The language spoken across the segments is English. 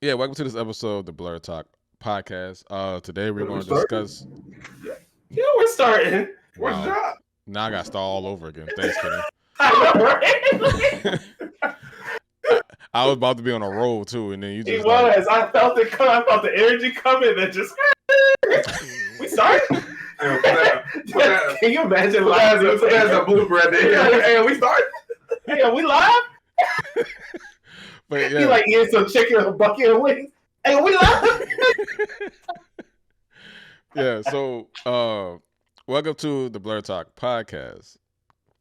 Yeah, welcome to this episode of the Blerd Talk Podcast. Today we're We're going to starting? discuss. Yeah, we're starting. Where's Wow, John? now I got to start all over again. Thanks, Kenny. I know, right? I, I was about to be on a roll too, and then you He just like, was. I felt it come. I felt the energy coming. That just. We started. Can you imagine live? There's a blooper at the end. Hey, we started. Hey, are we live? but He yeah, like eating some chicken and a bucket of wings. Hey, are we live? yeah. So, welcome to the Blerd Talk Podcast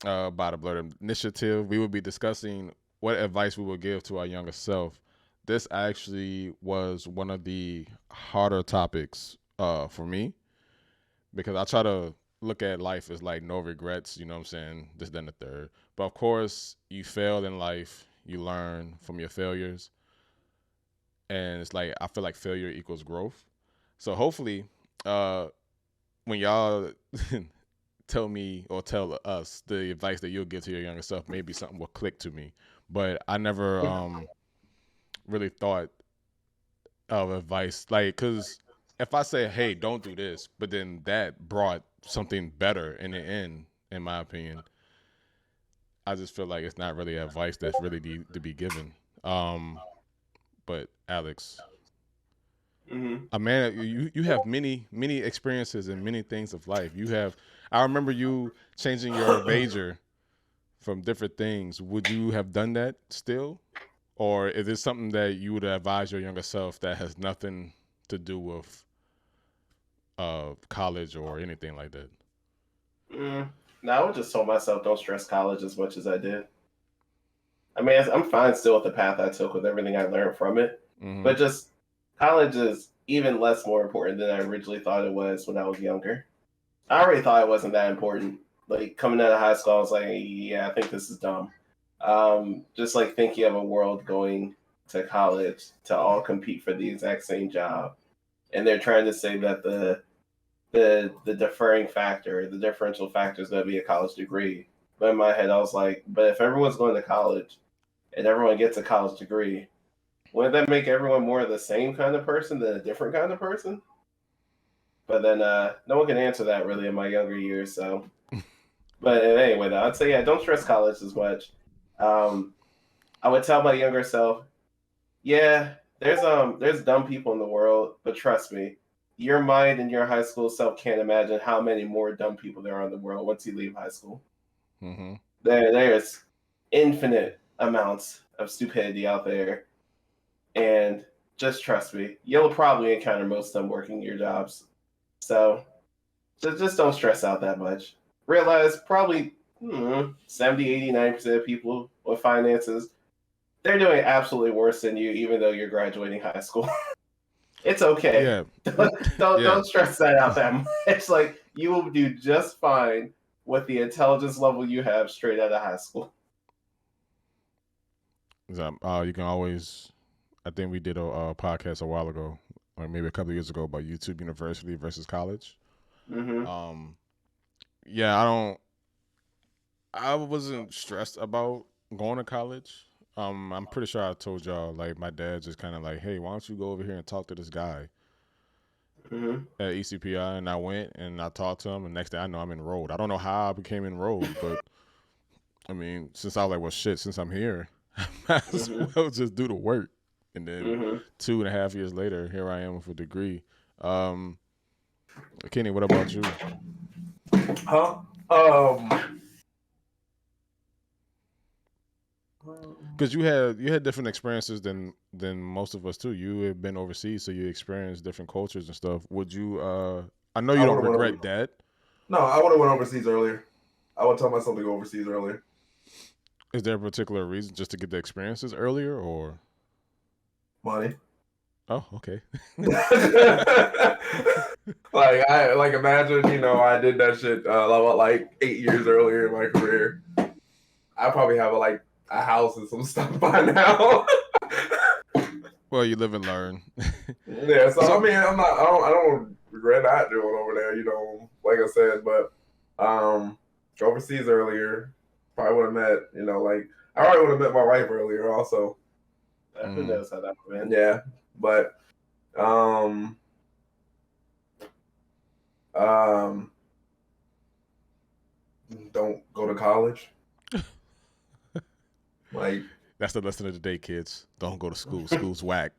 by the Blerd Initiative. We will be discussing what advice we would give to our younger self. This actually was one of the harder topics for me because I try to look at life as like no regrets, you know what I'm saying? This, then, the third. But of course, you fail in life, you learn from your failures. And it's like, I feel like failure equals growth. So hopefully, when y'all tell me or tell us the advice that you'll give to your younger self, maybe something will click to me. But I never really thought of advice like, because if I say, hey, don't do this, but then that brought something better in the end, in my opinion, I just feel like it's not really advice that's really to be given. But Alex, man, you have many experiences and many things of life. I remember you changing your major from different things. Would you have done that still? Or is this something that you would advise your younger self that has nothing to do with college or anything like that? No, I would just told myself don't stress college as much as I did. I mean, I'm fine still with the path I took with everything I learned from it. Mm-hmm. But just college is even less more important than I originally thought it was when I was younger. I already thought it wasn't that important. Like coming out of high school, I was like, yeah, I think this is dumb. Just like thinking of a world going to college to all compete for the exact same job. And they're trying to say that the deferring factor, the differential factor is going to be a college degree. But in my head, I was like, but if everyone's going to college and everyone gets a college degree, wouldn't that make everyone more the same kind of person than a different kind of person? But then no one can answer that really in my younger years. So, but anyway, though, I'd say yeah, don't stress college as much. I would tell my younger self, yeah, there's dumb people in the world, but trust me, your mind and your high school self can't imagine how many more dumb people there are in the world once you leave high school. Mm-hmm. There's infinite amounts of stupidity out there, and just trust me, you'll probably encounter most of them working your jobs. So just don't stress out that much. Realize probably 70, 80, 90% of people with finances, they're doing absolutely worse than you, even though you're graduating high school. It's okay. Yeah. Don't stress that out that much. It's like you will do just fine with the intelligence level you have straight out of high school. You can always. I think we did a podcast a while ago, or maybe a couple of years ago, about YouTube University versus college. Mm-hmm. Yeah, I wasn't stressed about going to college. I'm pretty sure I told y'all, like, my dad just kind of like, hey, why don't you go over here and talk to this guy at ECPI? And I went and I talked to him, and next thing I know, I'm enrolled. I don't know how I became enrolled, but I mean, since I was like, well, shit, since I'm here, I might as well just do the work. And then 2.5 years later, here I am with a degree. Kenny, what about you? Huh? Because you had different experiences than most of us too. You had been overseas, so you experienced different cultures and stuff. Would you? I know you don't regret that. No, I would have went overseas earlier. I would tell myself to go overseas earlier. Is there a particular reason just to get the experiences earlier, or Money. Oh, okay. like imagine, I did that shit like 8 years earlier in my career. I probably have a house and some stuff by now. Well, you live and learn. Yeah, so I mean, I don't regret not doing over there, like I said, but overseas earlier, probably would have met, I already would have met my wife earlier also. Who knows how that went? Yeah, but don't go to college. Like, that's the lesson of the day, kids. Don't go to school. School's whack.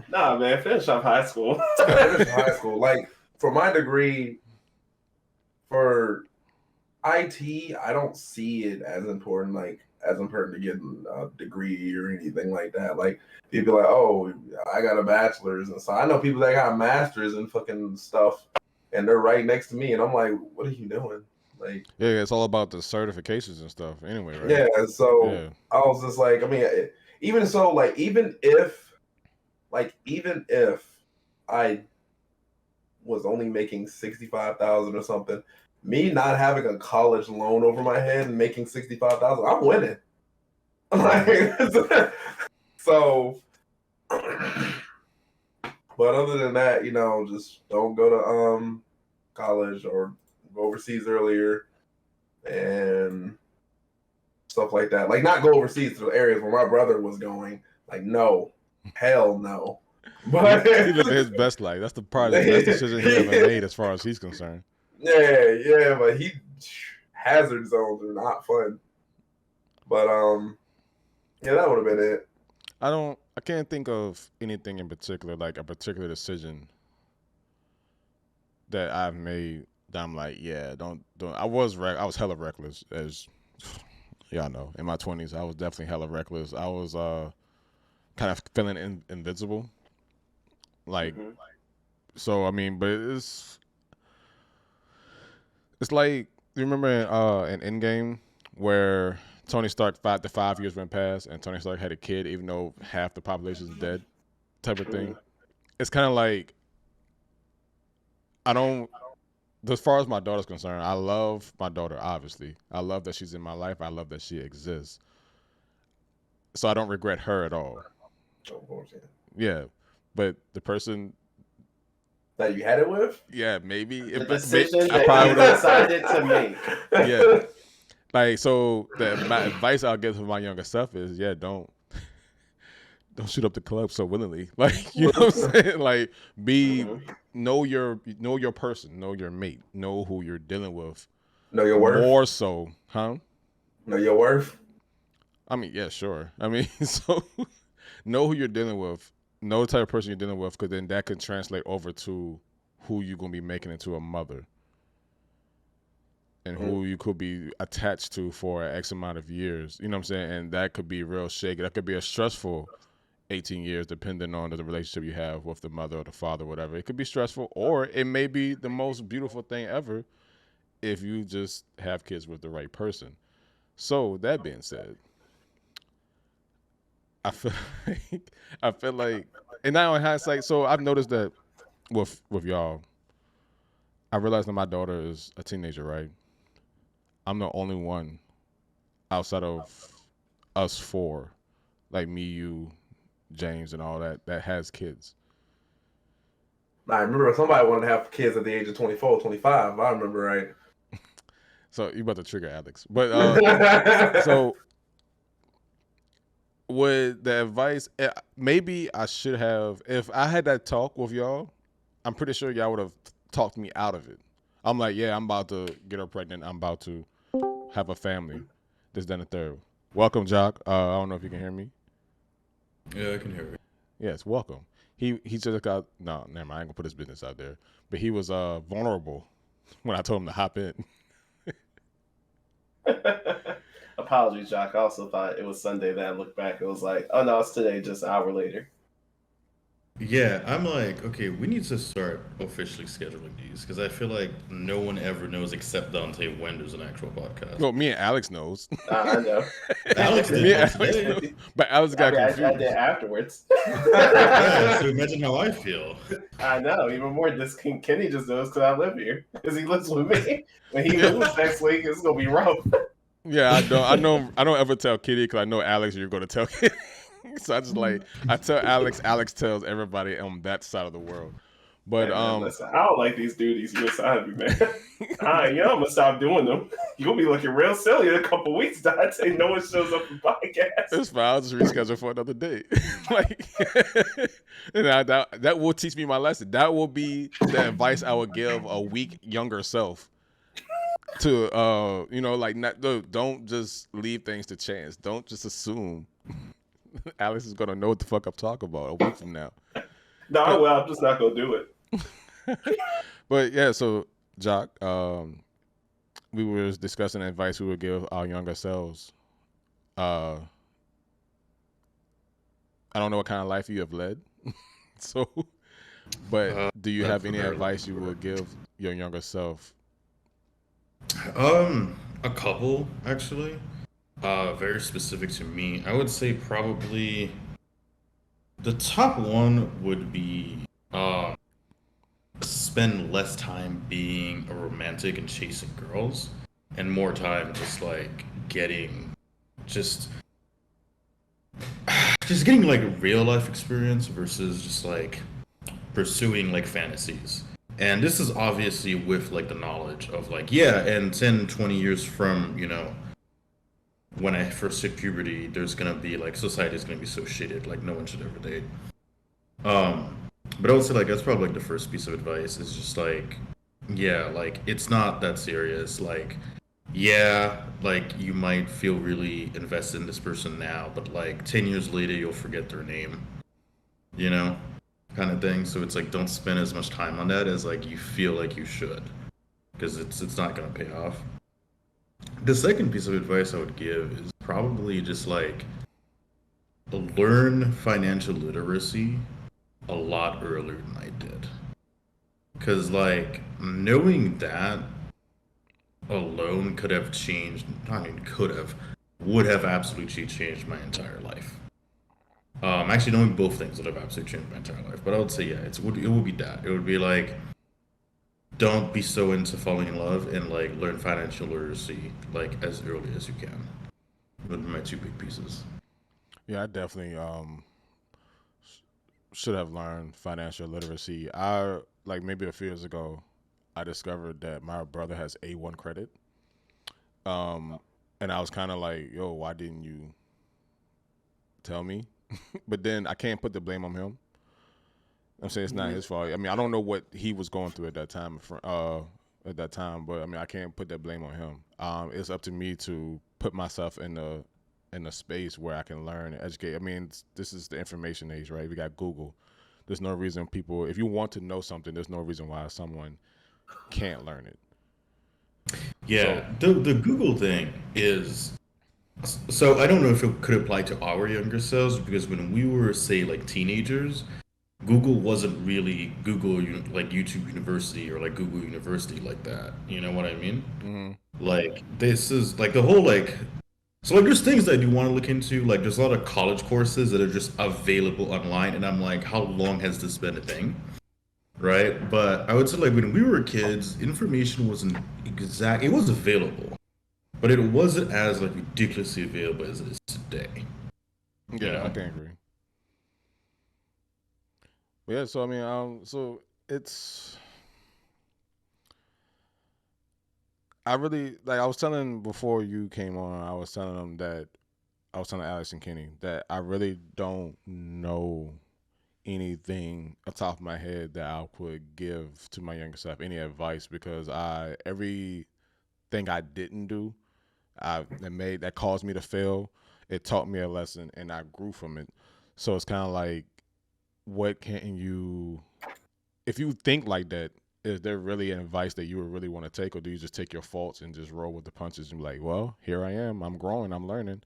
Nah, man, finish up high school. finish high school. Like, for my degree, for IT, I don't see it as important. Like, as important to get a degree or anything like that. Like, people are like, oh, I got a bachelor's, and so I know people that got masters and fucking stuff, and they're right next to me, and I'm like, what are you doing? Like, yeah, it's all about the certifications and stuff. Anyway, right? Yeah, so I was just like, I mean, even so, like, even if I was only making 65,000 or something, me not having a college loan over my head and making 65,000, I'm winning. Like, so, but other than that, just don't go to college or go overseas earlier and stuff like that. Like, not go overseas to the areas where my brother was going. Like, no, hell no. But he living his best life. That's the best decision he ever made, as far as he's concerned. Yeah, but hazard zones are not fun. But yeah, that would have been it. I can't think of anything in particular, like a particular decision that I've made that I'm like, yeah, don't. I was hella reckless, as y'all know. In my 20s, I was definitely hella reckless. I was kind of feeling invincible. Like, so I mean, but it's like, you remember in Endgame where Tony Stark 5 years went past and Tony Stark had a kid even though half the population is dead, type of thing. It's kind of like, as far as my daughter's concerned, I love my daughter, obviously. I love that she's in my life. I love that she exists. So I don't regret her at all. Yeah. But the person that you had it with? Yeah, maybe. The decision that you decided to make. Yeah. Like, so my advice I'll give to my younger self is, yeah, don't shoot up the club so willingly. Like, you know what I'm saying? Like, know your person, know your mate, know who you're dealing with. Know your worth. More so, huh? Know your worth. I mean, yeah, sure. I mean, so know who you're dealing with. Know the type of person you're dealing with, because then that can translate over to who you're going to be making into a mother. And who you could be attached to for X amount of years. You know what I'm saying? And that could be real shaky. That could be a stressful 18 years, depending on the relationship you have with the mother or the father, whatever. It could be stressful, or it may be the most beautiful thing ever if you just have kids with the right person. So, that being said, I feel like, and now in hindsight, so I've noticed that with y'all, I realized that my daughter is a teenager, right? I'm the only one outside of us four, like me, you, James, and all that has kids. I remember somebody wanted to have kids at the age of 24, 25. I remember, right? So you about to trigger Alex. But so with the advice, maybe I should have, if I had that talk with y'all, I'm pretty sure y'all would have talked me out of it. I'm like, yeah, I'm about to get her pregnant. I'm about to have a family. This, then, the third. Welcome, Jock. I don't know if you can hear me. Yeah, I can hear you. Yes, welcome. He just got, no, never mind. I ain't gonna put his business out there. But he was vulnerable when I told him to hop in. Apologies, Jock. I also thought it was Sunday. Then I looked back. It was like, oh no, it's today, just an hour later. Yeah, I'm like, okay, we need to start officially scheduling these, because I feel like no one ever knows except Dante when there's an actual podcast. Well, me and Alex knows. I know. Alex did. Me and Alex knows. But Alex got confused. I did afterwards. Yeah, so imagine how I feel. I know. Even more, this Kenny just knows because I live here. Because he lives with me. When he moves next week, it's gonna be rough. Yeah, I don't ever tell Kitty, because I know Alex, you're gonna tell Kitty. So I just I tell Alex tells everybody on that side of the world. But Hey, man, listen, I don't like these duties you inside of me, man. I'm gonna stop doing them. You'll be looking real silly in a couple weeks. I'd say no one shows up for podcasts. it's fine. I'll just reschedule for another day. Like, and that will teach me my lesson. That will be the advice I would give a weak younger self. To like, don't just leave things to chance. Don't just assume Alex is gonna know what the fuck I'm talking about a week from now. No, I will. I'm just not gonna do it. But yeah, so Jock, we were discussing advice we would give our younger selves. I don't know what kind of life you have led, but do you have any advice you would give your younger self? A couple actually. Very specific to me. I would say probably the top one would be spend less time being a romantic and chasing girls, and more time just like getting getting like real life experience versus just like pursuing like fantasies. And this is obviously with like the knowledge of like, yeah, and 10, 20 years from, when I first hit puberty, there's gonna be like society's gonna be so shitted, like no one should ever date. But I would say like that's probably like the first piece of advice is just like, yeah, like it's not that serious. Like, yeah, like you might feel really invested in this person now, but like 10 years later you'll forget their name, kind of thing. So it's like don't spend as much time on that as like you feel like you should, because it's not gonna pay off. The second piece of advice I would give is probably just like learn financial literacy a lot earlier than I did. Because like knowing that alone would have absolutely changed my entire life. Actually knowing both things would have absolutely changed my entire life. But I would say, yeah, it would be that. It would be like, don't be so into falling in love and like learn financial literacy like as early as you can. Those are my two big pieces. Yeah, I definitely should have learned financial literacy. I like maybe a few years ago, I discovered that my brother has A1 credit. And I was kind of like, yo, why didn't you tell me? But then I can't put the blame on him. I'm saying it's not his fault. I mean, I don't know what he was going through at that time. But I mean, I can't put that blame on him. It's up to me to put myself in a space where I can learn and educate. I mean, this is the information age, right? We got Google. There's no reason if you want to know something, there's no reason why someone can't learn it. Yeah, so, the Google thing is, so I don't know if it could apply to our younger selves, because when we were, say, like teenagers, Google wasn't really Google like YouTube University or like Google University like that. You know what I mean? Mm-hmm. Like this is like the whole like, so like there's things that I do want to look into. Like there's a lot of college courses that are just available online, and I'm like, how long has this been a thing? Right? But I would say like when we were kids, information wasn't it was available, but it wasn't as like ridiculously available as it is today. Yeah, I can agree. Yeah, so I mean, so it's, I really like. I was telling before you came on. I was telling Alex and Kenny that I really don't know anything off the top of my head that I could give to my younger self, any advice, because everything I didn't do, that caused me to fail. It taught me a lesson, and I grew from it. So it's kind of like, what can you, if you think like that, is there really an advice that you would really want to take, or do you just take your faults and just roll with the punches and be like, well, here I am, I'm growing, I'm learning?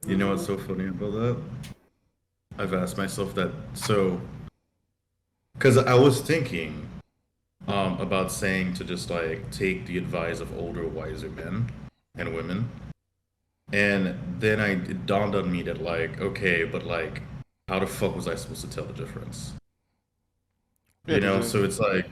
You know what's so funny about that? I've asked myself that, so, because I was thinking about saying to just like take the advice of older, wiser men and women, and then it dawned on me that like, okay, but like, how the fuck was I supposed to tell the difference? Yeah, so it's like,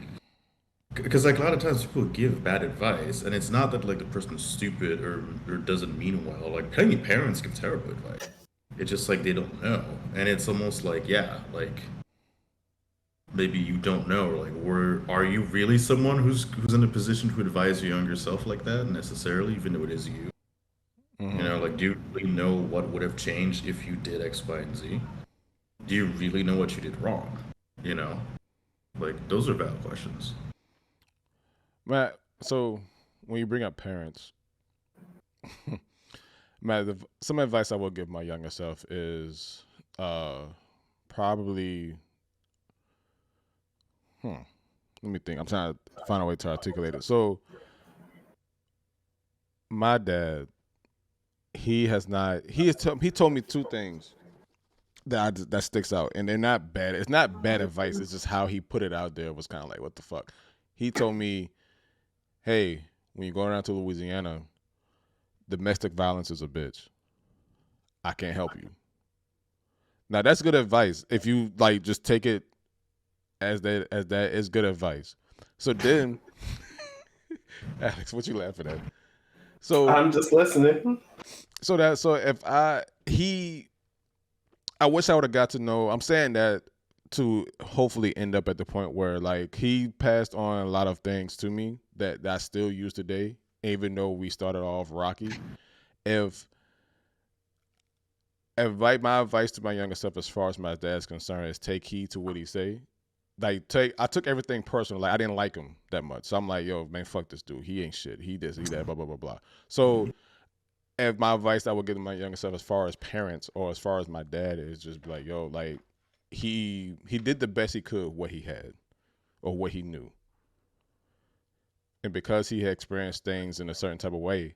because like a lot of times people give bad advice, and it's not that like the person's stupid or doesn't mean well. Like plenty of parents give terrible advice. It's just like they don't know, and it's almost like, yeah, like maybe you don't know, like, are you really someone who's in a position to advise your younger self like that necessarily, even though it is you? You know, like, do you really know what would have changed if you did X, Y, and Z? Do you really know what you did wrong? You know, like, those are valid questions. Matt, so when you bring up parents, Matt, some advice I will give my younger self is probably, let me think. I'm trying to find a way to articulate it. So my dad, he told me two things that sticks out, and they're not bad. It's not bad advice. It's just how he put it out there was kind of like, what the fuck? He told me, hey, when you go around to Louisiana, domestic violence is a bitch. I can't help you. Now that's good advice. If you like, just take it as that is good advice. So then, Alex, what you laughing at? So I'm just listening. I wish I would have got to know. I'm saying that to hopefully end up at the point where like he passed on a lot of things to me that I still use today, even though we started off rocky. If my advice to my younger self as far as my dad's concerned is take heed to what he say. Like I took everything personal. Like I didn't like him that much. So I'm like, yo, man, fuck this dude. He ain't shit. He this, he that, blah, blah, blah, blah. So if my advice I would give to my younger self as far as parents or as far as my dad is just be like, yo, like he did the best he could with what he had or what he knew. And because he had experienced things in a certain type of way,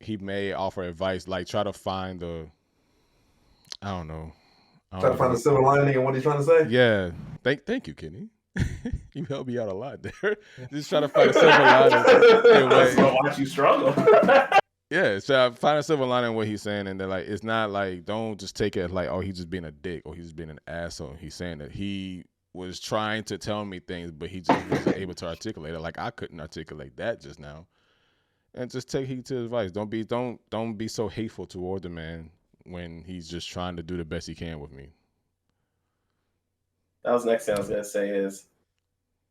he may offer advice, like try to find I don't know. Try to find the silver lining in what he's trying to say. Yeah. Thank you, Kenny. You helped me out a lot there. Just try to find a silver lining. Let's go watch you struggle. Yeah, so I find a silver lining in what he's saying, and they're like, it's not like, don't just take it like, oh, he's just being a dick or he's just being an asshole. He's saying that he was trying to tell me things, but he just wasn't able to articulate it. Like I couldn't articulate that just now. And just take heed to his advice. Don't be so hateful toward the man when he's just trying to do the best he can with me. That was the next thing I was gonna say is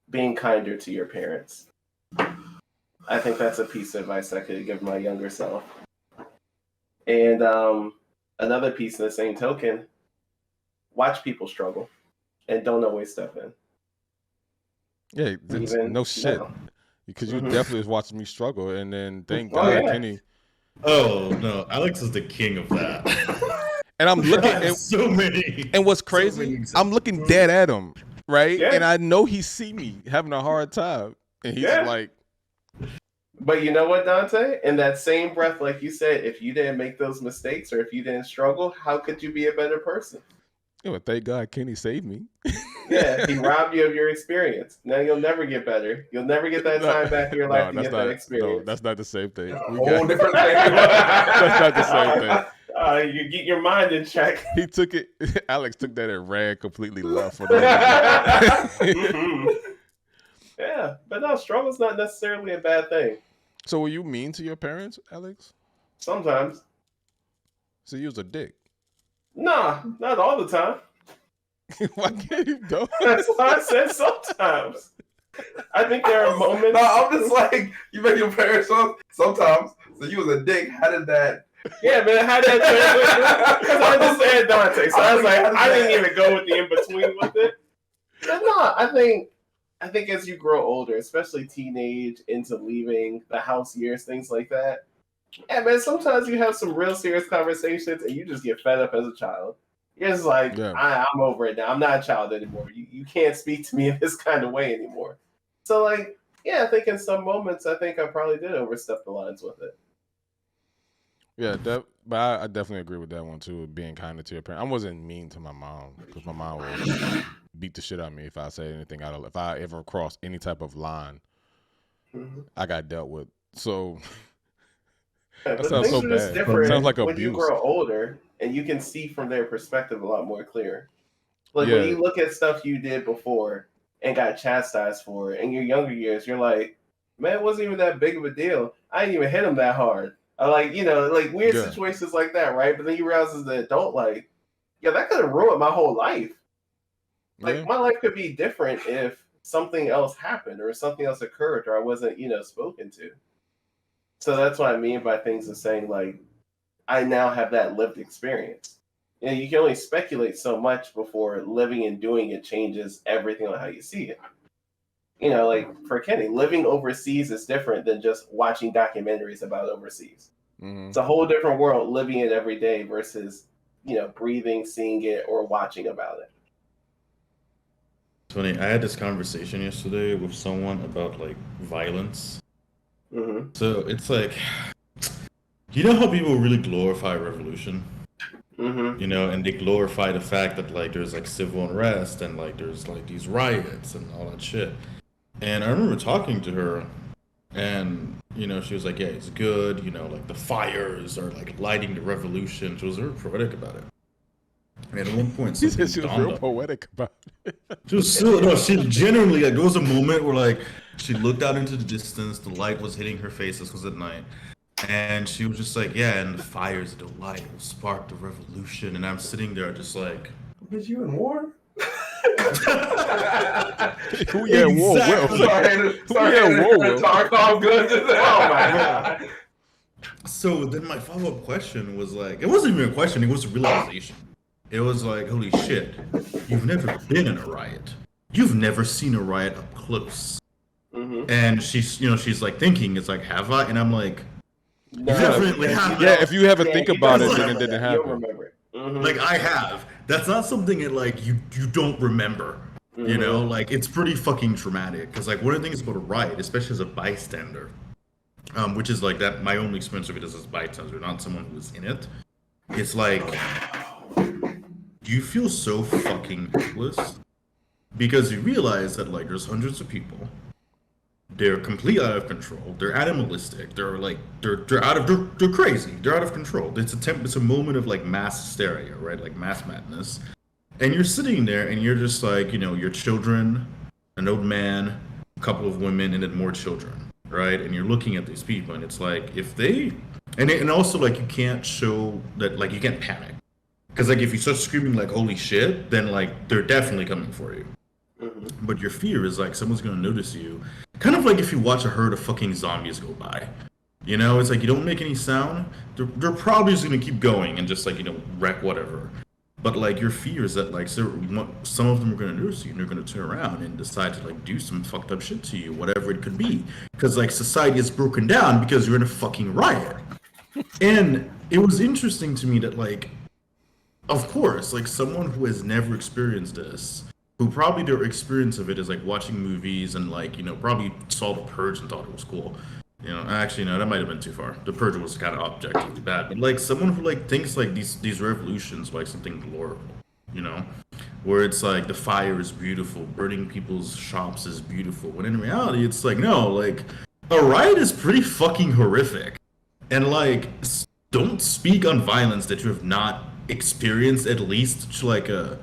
being kinder to your parents. I think that's a piece of advice I could give my younger self. And another piece in the same token, watch people struggle and don't always step in. Yeah, no shit. Now. Because you definitely was watching me struggle, and then thank God, Kenny. Oh no, Alex is the king of that. And I'm looking at so many. And what's crazy, I'm looking dead at him, right? Yeah. And I know he see me having a hard time, and he's like. But you know what, Dante? In that same breath, like you said, if you didn't make those mistakes or if you didn't struggle, how could you be a better person? Yeah, well, thank God Kenny saved me. Yeah, he robbed you of your experience. Now you'll never get better. You'll never get that time back in your life to get that experience. No, that's not the same thing. Whole different thing. That's not the same thing. You get your mind in check. He took it. Alex took that and ran completely left. For Yeah, but no, struggle's not necessarily a bad thing. So were you mean to your parents, Alex? Sometimes. So you was a dick? Nah, not all the time. Why can't you go? That's why I said sometimes. I think there are moments. No, I'm just like, you make your parents sometimes. So you was a dick. How did that? Yeah, man, how did that translate? Because I just said Dante, so I was like, I didn't even go with the in between with it. But no, I think as you grow older, especially teenage, into leaving the house years, things like that. Yeah, man, sometimes you have some real serious conversations and you just get fed up as a child. You're just like, yeah. I'm over it now. I'm not a child anymore. You can't speak to me in this kind of way anymore. So, like, yeah, I think in some moments, I think I probably did overstep the lines with it. Yeah, but I definitely agree with that one, too, being kinder to your parents. I wasn't mean to my mom because my mom would beat the shit out of me if I said anything out of, if I ever crossed any type of line, I got dealt with. So that sounds so bad. It sounds like abuse. When you grow older and you can see from their perspective a lot more clear. Like when you look at stuff you did before and got chastised for it in your younger years, you're like, man, it wasn't even that big of a deal. I didn't even hit him that hard. Like, you know, like weird situations like that, right? But then you realize as an adult, like, yeah, that could have ruined my whole life. Like my life could be different if something else happened or something else occurred or I wasn't, spoken to. So that's what I mean by things of saying like I now have that lived experience. You can only speculate so much before living and doing it changes everything on how you see it. Like for Kenny, living overseas is different than just watching documentaries about overseas. Mm-hmm. It's a whole different world living it every day versus, breathing, seeing it, or watching about it. It's funny. I had this conversation yesterday with someone about like violence. Mm-hmm. So it's like, you know how people really glorify revolution? Mm-hmm. And they glorify the fact that like there's like civil unrest and like there's like these riots and all that shit. And I remember talking to her, and she was like, "Yeah, it's good. Like the fires are like lighting the revolution." She was very poetic about it. And at one point, She said something she was dawned real on poetic about it. she was still no. She genuinely like there was a moment where like she looked out into the distance. The light was hitting her face. This was at night, and she was just like, "Yeah." And the fires of the light will spark the revolution. And I'm sitting there just like, Was you in war? Who yeah, war Exactly. Will? Tarkov guns. Oh my god. So then my follow-up question was like, it wasn't even a question, it was a realization. It was like, holy shit, you've never been in a riot. You've never seen a riot up close. Mm-hmm. And she's like thinking, it's like, have I? And I'm like, No, definitely have. Yeah, if you haven't think you about don't it, then it remember didn't that. You don't happen. remember it. Mm-hmm. Like I have. That's not something that like you don't remember. Mm-hmm. Like it's pretty fucking traumatic. Because like one of the things about a riot, especially as a bystander, which is like that my only experience of it is as a bystander, not someone who was in it. It's like you feel so fucking helpless because you realize that like there's hundreds of people. They're completely out of control. They're animalistic. They're like they're crazy. They're out of control. It's a moment of like mass hysteria, right? Like mass madness. And you're sitting there and you're just like, your children, an old man, a couple of women, and then more children, right? And you're looking at these people and it's like if they and also like you can't show that like you can't panic. Because like if you start screaming like holy shit, then like they're definitely coming for you. Mm-hmm. But your fear is like someone's gonna notice you. Kind of like if you watch a herd of fucking zombies go by. It's like you don't make any sound. They're probably just gonna keep going and just like wreck whatever. But like your fear is that like some of them are gonna notice you and they're gonna turn around and decide to like do some fucked up shit to you, whatever it could be. Because like society is broken down because you're in a fucking riot. And it was interesting to me that like, of course, like someone who has never experienced this. Who probably their experience of it is like watching movies and like probably saw The Purge and thought it was cool. Actually no, that might have been too far. The Purge was kind of objectively bad, but like someone who like thinks like these revolutions are, like something glorious, where it's like the fire is beautiful, burning people's shops is beautiful, when in reality it's like no, like a riot is pretty fucking horrific, and like don't speak on violence that you have not experienced at least to like a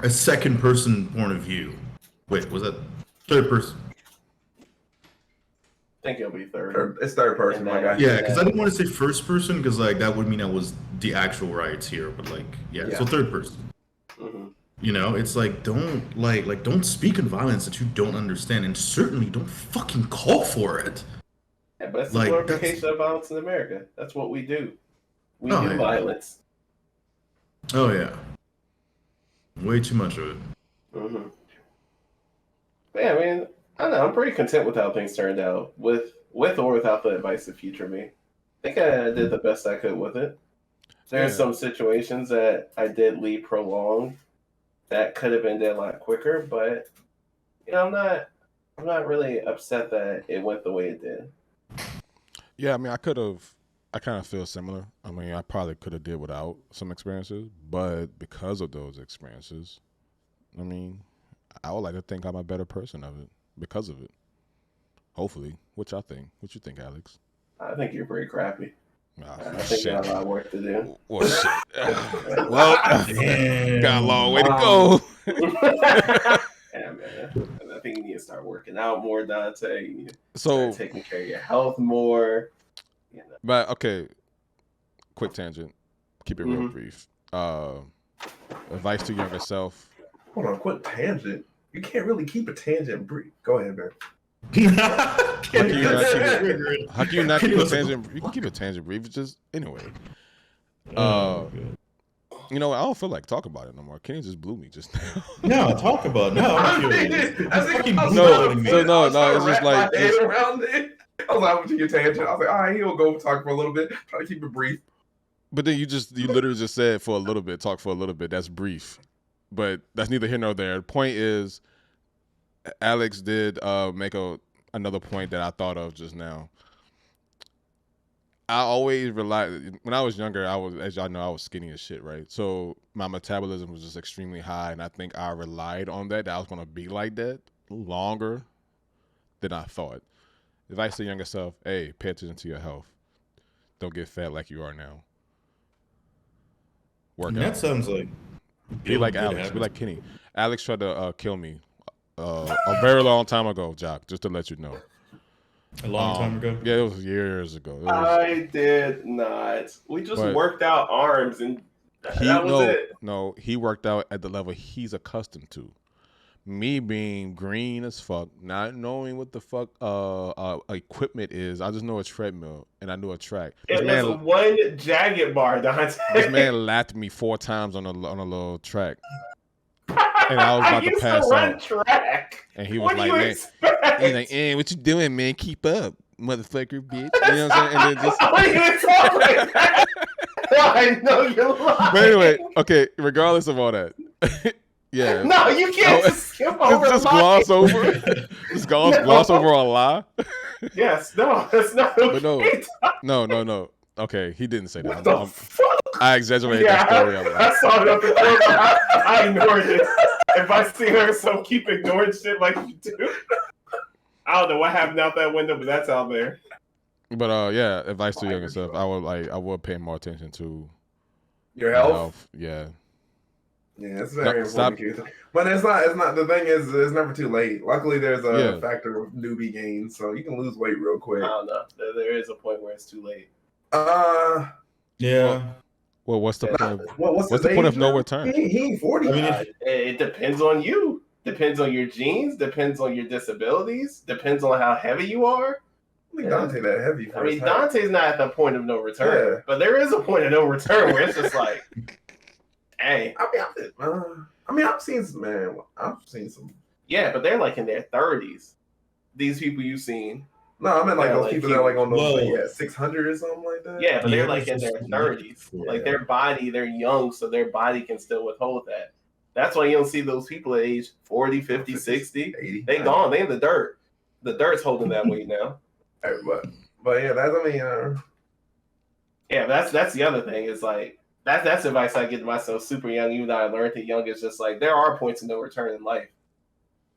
second person point of view. Wait, was that third person? I think it'll be third. It's third person, my guy. Yeah, because I didn't want to say first person because like that would mean I was the actual riots here, but like yeah. So third person. Mm-hmm. It's like don't speak in violence that you don't understand, and certainly don't fucking call for it. Yeah, but it's the Like, glorification of violence in America. That's what we do. We do yeah. violence. Oh yeah. Way too much of it. Mm-hmm. Yeah, I mean, I don't know. I'm pretty content with how things turned out, with or without the advice of future me. I think I did the best I could with it. There's some situations that I did leave prolonged that could have ended a lot quicker, but I'm not really upset that it went the way it did. Yeah, I mean, I kind of feel similar. I mean, I probably could have did without some experiences, but because of those experiences, I mean, I would like to think I'm a better person of it because of it. Hopefully, what y'all think? What you think, Alex? I think you're pretty crappy. Oh, I think you got a lot of work to do. Well, shit. Well, got a long way to go. Yeah, man. I think you need to start working out more, Dante. You need to So, start taking care of your health more. but okay, quick tangent. Keep it real Mhm. brief. Advice to younger self. Hold on, quick tangent. You can't really keep a tangent brief. Go ahead, man. How can you not keep a tangent? You can keep a tangent brief. It's just anyway. You know, I don't feel like talking about it no more. Kenny just blew me just now. No, talk about it. No, I'm It's just like around it. I was like, to your tangent. I was like, all right, he'll go talk for a little bit. Try to keep it brief. But then you literally just said for a little bit, talk for a little bit. That's brief. But that's neither here nor there. The point is, Alex did make another point that I thought of just now. I always relied, when I was younger, as y'all know, I was skinny as shit, right? So my metabolism was just extremely high, and I think I relied on that I was going to be like that longer than I thought. Advice to younger self, hey, pay attention to your health. Don't get fat like you are now. Work out. That sounds like... Be like Alex. Be like Kenny. Alex tried to kill me a very long time ago, Jock, just to let you know. A long time ago? Yeah, it was years ago. I did not. We just worked out arms and that was it. No, he worked out at the level he's accustomed to. Me being green as fuck, not knowing what the fuck equipment is. I just know a treadmill and I knew a track. It was one jagged bar, Dante. This man lapped me 4 times on a little track. And I was about to pass out. Track. And he was what like, man, he's like, hey, what you doing, man? Keep up, motherfucker, bitch. You know what I'm saying? And then just... Why you talk like that? I know you're lying. But anyway, okay, regardless of all that. Yeah. No, you can't just skip over just gloss over. Just gloss over a lie. Yes, no, that's not okay. But no. Okay, he didn't say that. What the fuck? I exaggerated that story. I saw it up the corner. I ignored it. If I see her, so keep ignoring shit like you do. I don't know what happened out that window, but that's out there. But yeah, advice to younger self. I would pay more attention to your health. Yeah. Yeah, it's very important. But it's not. The thing is, it's never too late. Luckily, there's a factor of newbie gains, so you can lose weight real quick. I don't know. There is a point where it's too late. Yeah. Well, what's the point? What's the point of no return? He ain't 40. I mean, it depends on you. Depends on your genes. Depends on your disabilities. Depends on how heavy you are. I think Dante that heavy. I mean, Dante's not at the point of no return, but there is a point of no return where it's just like, hey. I've seen some. Yeah, but they're like in their 30s. These people you've seen. No, I meant like those people that are like on those 600 or something like that. Yeah, but they're like in their 30s. Like their body, they're young, so their body can still withhold that. That's why you don't see those people at age 40, 50, 60. 80. They gone. They in the dirt. The dirt's holding that weight now. But yeah, yeah, that's the other thing. Is like that's advice I give to myself super young. Even though I learned it young, it's just like there are points of no return in life.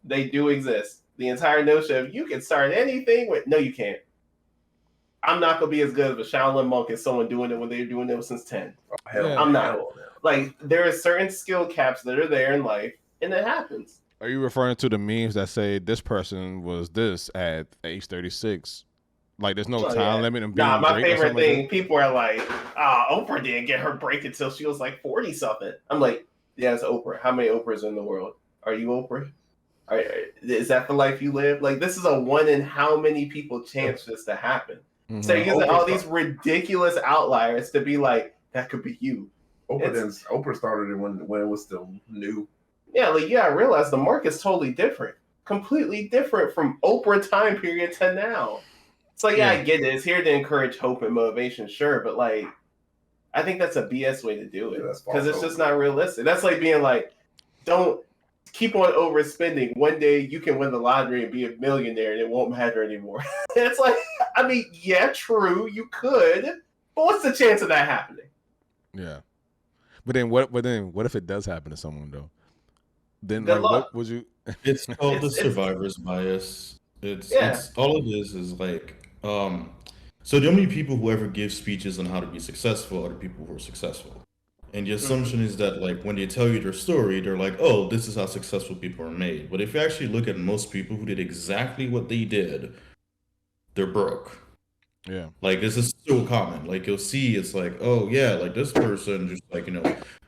They do exist. The entire notion of you can start anything with no, you can't. I'm not gonna be as good of a Shaolin monk as someone doing it when they're doing it since 10. I'm not. Like there are certain skill caps that are there in life, and it happens. Are you referring to the memes that say this person was this at age 36? Like there's no time limit in being my favorite thing. Like people are like, Oprah didn't get her break until she was like 40 something. I'm like, yeah, it's Oprah. How many Oprahs in the world? Are you Oprah? Is that the life you live? Like this is a one in how many people chance this to happen. Mm-hmm. So you're using all these ridiculous outliers to be like, that could be you. Oprah started it when it was still new. Yeah, I realize the market's totally different. Completely different from Oprah time period to now. It's like, I get it. It's here to encourage hope and motivation, sure, but like, I think that's a BS way to do it because it's just not realistic. That's like being like, don't keep on overspending. One day you can win the lottery and be a millionaire and it won't matter anymore. It's like, I mean, yeah, true, you could, but what's the chance of that happening? Yeah, but then what if it does happen to someone though? Then like, what would you? It's called the survivor's bias. It's all it is like. So the only people who ever give speeches on how to be successful are the people who are successful. And the assumption is that like when they tell you their story, they're like, oh, this is how successful people are made. But if you actually look at most people who did exactly what they did, they're broke. Yeah. Like this is so common. Like you'll see, it's like, oh yeah, like this person just like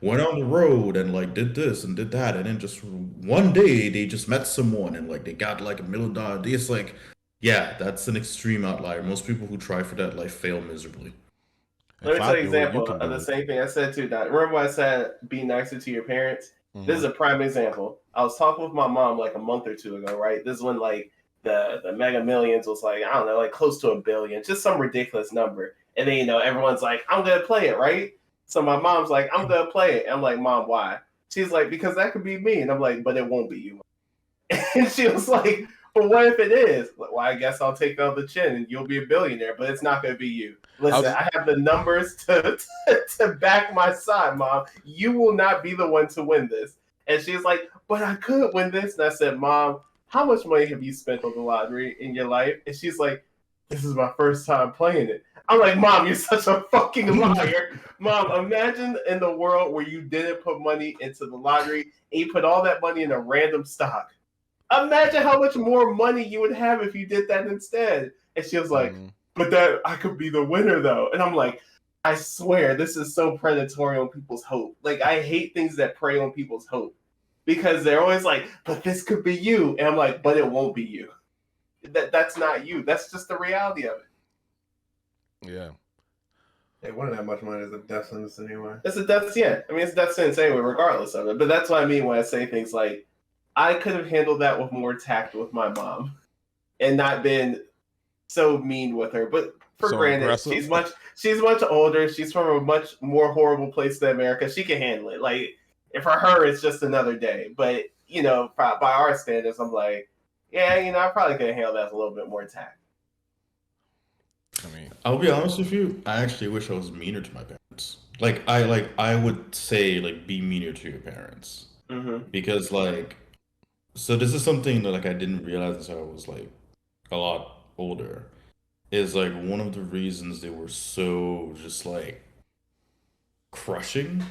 went on the road and like did this and did that, and then just one day they just met someone and like they got like $1 million. It's like, yeah, that's an extreme outlier. Most people who try for that life fail miserably. Let me If tell I you an do it, you example can of do the it. same thing I said to that. Remember when I said be nicer to your parents? This is a prime example. I was talking with my mom like a month or two ago, right? This is when like the Mega Millions was like, I don't know, like close to $1 billion, just some ridiculous number. And then everyone's like, I'm gonna play it, right? So my mom's like, I'm gonna play it. I'm like, Mom, why? She's like, because that could be me. And I'm like, but it won't be you. And she was like, but what if it is? Well, I guess I'll take on the chin and you'll be a billionaire, but it's not going to be you. Listen, I have the numbers to back my side, Mom. You will not be the one to win this. And she's like, but I could win this. And I said, Mom, how much money have you spent on the lottery in your life? And she's like, this is my first time playing it. I'm like, Mom, you're such a fucking liar. Mom, imagine in the world where you didn't put money into the lottery and you put all that money in a random stock. Imagine how much more money you would have if you did that instead. And she was like, but that I could be the winner though. And I'm like, I swear this is so predatory on people's hope. Like I hate things that prey on people's hope because they're always like, but this could be you. And I'm like, but it won't be you. That's not you. That's just the reality of it. Yeah. Hey, winning that much money is a death sentence anyway. It's a death sentence. I mean, it's a death sentence anyway, regardless of it. But that's what I mean when I say things like, I could have handled that with more tact with my mom and not been so mean with her. But for granted, aggressive. she's much older. She's from a much more horrible place than America. She can handle it. Like, for her, it's just another day. But, by our standards, I'm like, yeah, I probably could have handled that with a little bit more tact. I mean, I'll be honest with you. I actually wish I was meaner to my parents. I would say, like, be meaner to your parents. Mm-hmm. Because, like, so this is something that, like, I didn't realize until I was, like, a lot older. Is, like, one of the reasons they were so just, like, crushing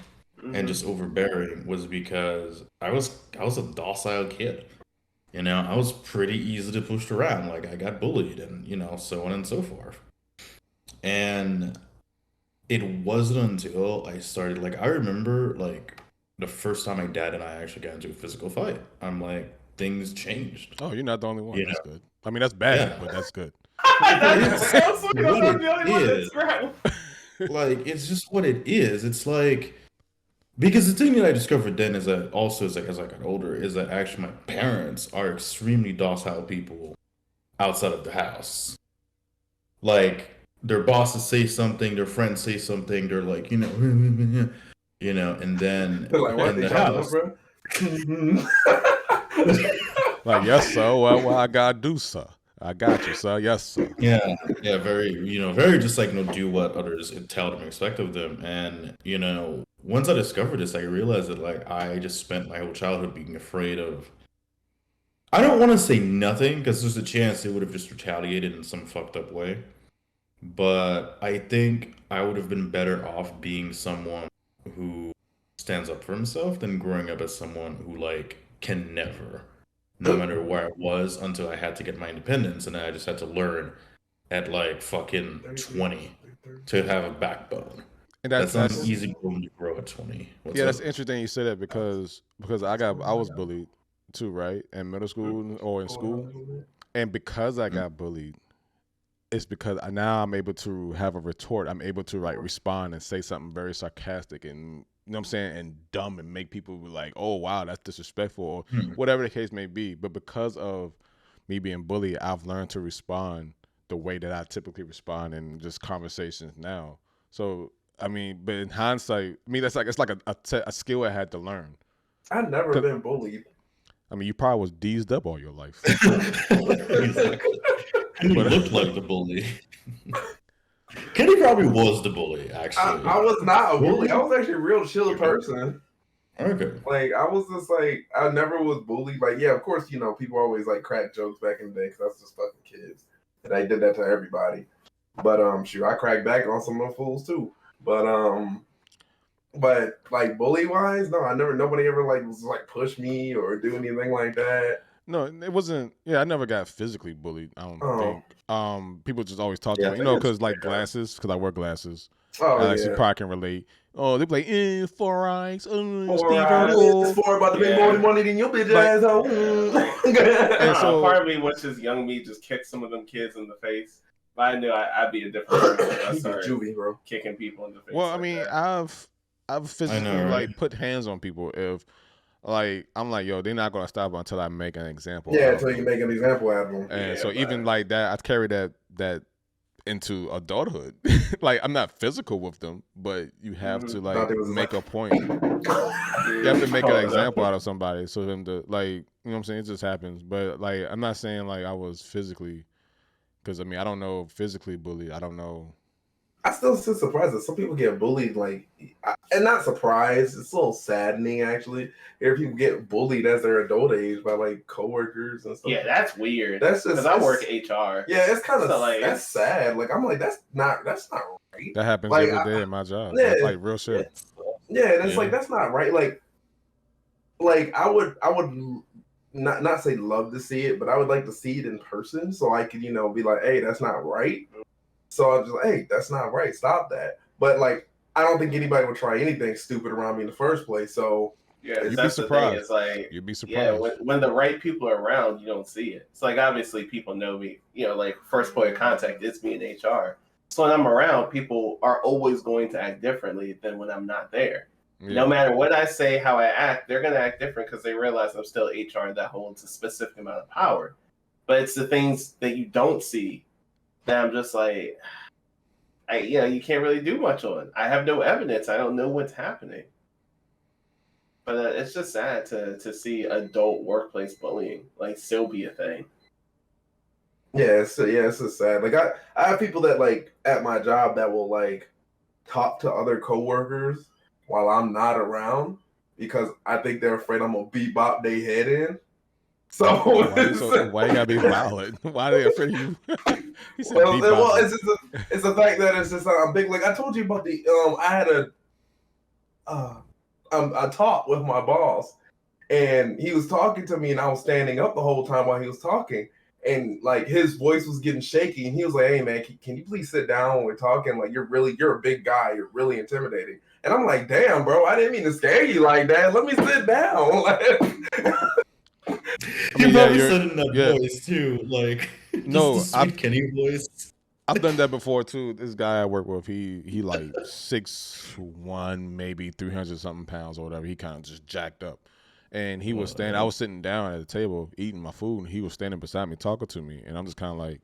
and just overbearing was because I was a docile kid. I was pretty easily pushed around. Like, I got bullied and, so on and so forth. And it wasn't until I started, like, I remember, like, the first time my dad and I actually got into a physical fight. I'm like, things changed. Oh, you're not the only one. That's good. I mean, that's bad, but that's good. Like, it's just what it is. It's like, because the thing that I discovered then is that also as I got older is that actually my parents are extremely docile people outside of the house. Like, their bosses say something, their friends say something, they're like, and then they're like, what, in the house, bro? Like, yes, sir. Well, I gotta do, sir. I got you, sir. Yes, sir. Yeah, very, very just like, do what others tell them, expect of them. And, once I discovered this, I realized that, like, I just spent my whole childhood being afraid of, I don't want to say nothing, because there's a chance they would have just retaliated in some fucked up way. But I think I would have been better off being someone who stands up for himself than growing up as someone who, like, can never, no matter where I was, until I had to get my independence, and then I just had to learn at, like, fucking 20 to have a backbone. And that's not an easy room to grow at 20. That's interesting you say that because I was bullied too, right? In middle school or in school. And because I got bullied, it's because now I'm able to have a retort. I'm able to, like, respond and say something very sarcastic and, and dumb and make people be like, oh, wow, that's disrespectful or whatever the case may be. But because of me being bullied, I've learned to respond the way that I typically respond in just conversations now. So, I mean, but in hindsight, it's like a skill I had to learn. I've never been bullied. I mean, you probably was deezed up all your life. Exactly. You looked like the bully. Kenny probably was the bully, actually. I was not a bully. I was actually a real chill person. Okay. Like, I was just like, I never was bullied. Like, yeah, of course, people always like crack jokes back in the day because that's just fucking kids. And I did that to everybody. But shoot, I cracked back on some of them fools too. But like bully wise, no, nobody ever like was like push me or do anything like that. No, it wasn't. Yeah, I never got physically bullied. I don't think. People just always talk to Yeah, I me, think because it's like fair. glasses, because I wear glasses. Oh Alex, you yeah. probably can relate. Oh, they be like, 4 eyes, Four Steve eyes. This Urkel. for about to make more money than your bitch Like, ass. and so, Part of me wishes young me just kicked some of them kids in the face. But I knew I'd be a different person if I You be started juvie, bro. kicking people in the face. well, I like mean, that. I've physically know, right? like put hands on people if like I'm like, yo, they're not gonna stop until I make an example. Yeah, out until of you them. make an example out of them. And Yeah, so even like that, I carry that into adulthood. Like I'm not physical with them, but you have to Thought like it was make like- a point. You have to make an example out of somebody, so them to like, you know what I'm saying. It just happens, but like I'm not saying like I was physically, because I mean I don't know physically bullied. I don't know. I still sit surprised that some people get bullied, and not surprised. It's a little saddening actually. Hear people get bullied as their adult age by like coworkers and stuff. Yeah, that's weird. That's just because I work HR. Yeah, it's kind of So, like, that's sad. Like I'm like that's not right. That happens Like, every day in my job. yeah, Like real shit. Yeah, and it's Yeah. like that's not right. Like I would not say love to see it, but I would like to see it in person so I could be like, hey, that's not right. So I'm just like, hey, that's not right. Stop that. But like, I don't think anybody would try anything stupid around me in the first place. So Yeah, You'd be that's the thing. surprised. It's like, You'd be yeah, surprised. when the right people are around, you don't see it. It's like obviously people know me. Like first point of contact, it's me in HR. So when I'm around, people are always going to act differently than when I'm not there. Yeah. No matter what I say, how I act, they're going to act different because they realize I'm still HR that holds a specific amount of power. But it's the things that you don't see that I'm just like, you can't really do much on. I have no evidence. I don't know what's happening. But it's just sad to see adult workplace bullying like still be a thing. yeah, it's just sad. Like I have people that like at my job that will like talk to other coworkers while I'm not around because I think they're afraid I'm gonna bebop their head in. So why you gotta be violent? Why are they afraid of you? He said well, it's the fact that it's just I'm big. Like I told you about I had a talk with my boss, and he was talking to me, and I was standing up the whole time while he was talking, and like his voice was getting shaky, and he was like, "Hey man, can you please sit down when we're talking? Like you're a big guy, you're really intimidating." And I'm like, "Damn, bro, I didn't mean to scare you like that. Let me sit down." You probably said it in that voice too, like no, just the sweet Kenny voice. I've done that before too. This guy I work with, he like 6'1", maybe 300 something pounds or whatever. He kind of just jacked up, and he was standing. I was sitting down at the table eating my food, and he was standing beside me talking to me, and I'm just kind of like,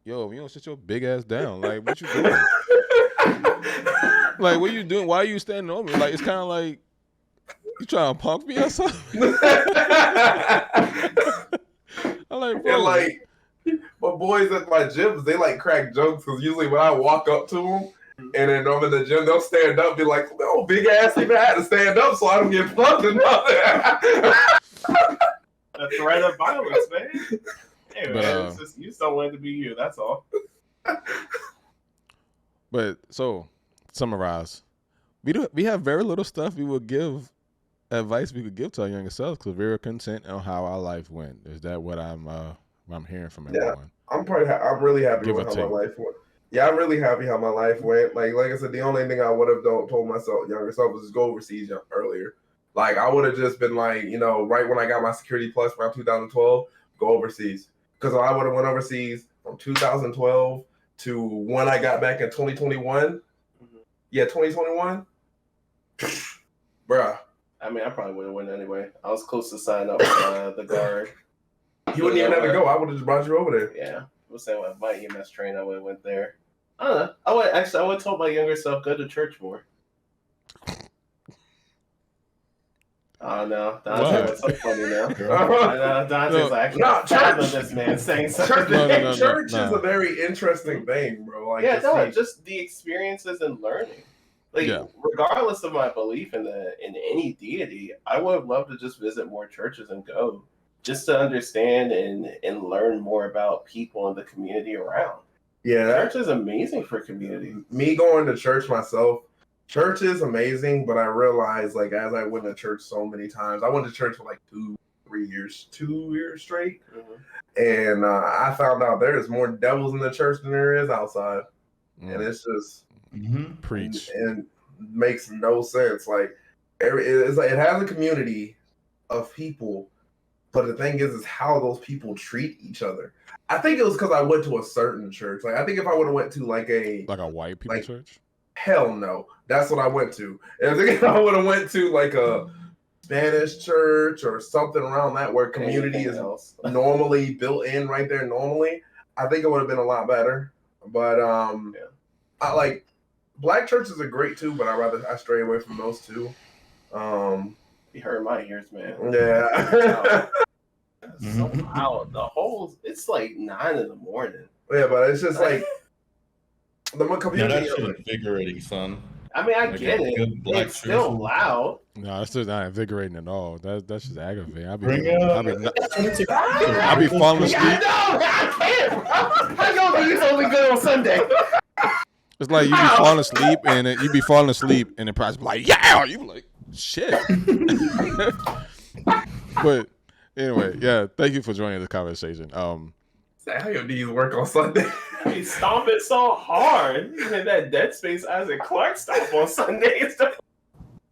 "Yo, you don't sit your big ass down. Like, what you doing? Like, what you doing? Why are you standing over me? Like, it's kind of like you trying to punk me or something." I'm like, bro. And like, my boys at my gyms, they like crack jokes because usually when I walk up to them and then I'm in the gym, they'll stand up and be like, "Oh, big ass even had to stand up so I don't get plugged or nothing." The threat of violence, man. Hey, man, But, you just don't want it to be you. That's all. But so, summarize. We have very little stuff we would give advice we could give to our younger selves because we were content on how our life went. Is that what I'm hearing from everyone? I'm really happy with how my life went. Yeah, I'm really happy how my life went. Like I said, the only thing I would have told myself younger self was just go overseas earlier. Like I would have just been like, right when I got my Security Plus around 2012, go overseas. Because I would have went overseas from 2012 to when I got back in 2021. Yeah, 2021. Bruh. I mean, I probably would have went anyway. I was close to sign up with the guard. You wouldn't even have to go. I would have just brought you over there. Yeah. I was saying with my EMS train, I would have went there. I don't know. I would have told my younger self, go to church more. Oh, no. Dante's so funny now. I know, Dante's like, I can't fathom this man saying something. Church is a very interesting thing, bro. Like, just the experiences and learning. Like, regardless of my belief in any deity, I would have loved to just visit more churches and go, just to understand and learn more about people and the community around. Yeah, church is amazing for community. Me going to church myself, church is amazing, but I realized, like, as I went to church so many times, I went to church for like 2 years straight. Mhm. And I found out there's more devils in the church than there is outside. And it's just Preach. and makes no sense. Like it has a community of people, but the thing is how those people treat each other. I think it was because I went to a certain church. Like I think if I would have went to like a white people church. Hell no, that's what I went to. And I think if I would have went to like a Spanish church or something around that where community is normally built in right there normally, I think it would have been a lot better. But I like black churches are great too, but I stray away from those two. You hurt my ears, man. Yeah. So loud. It's like 9 in the morning. Yeah, but it's just like the community. Yeah, that's invigorating, son. I mean, I get it. It's still loud. No, it's still not invigorating at all. That's just aggravating. I'll be falling asleep. I can't, bro. I know he's only good on Sunday. It's like you be falling asleep and you be falling asleep and the price be like, yeah, you be like, shit. But anyway, yeah, thank you for joining the conversation. How your knees work on Sunday? He's stomping so hard. He had that Dead Space Isaac Clarke stomp on Sunday and stuff.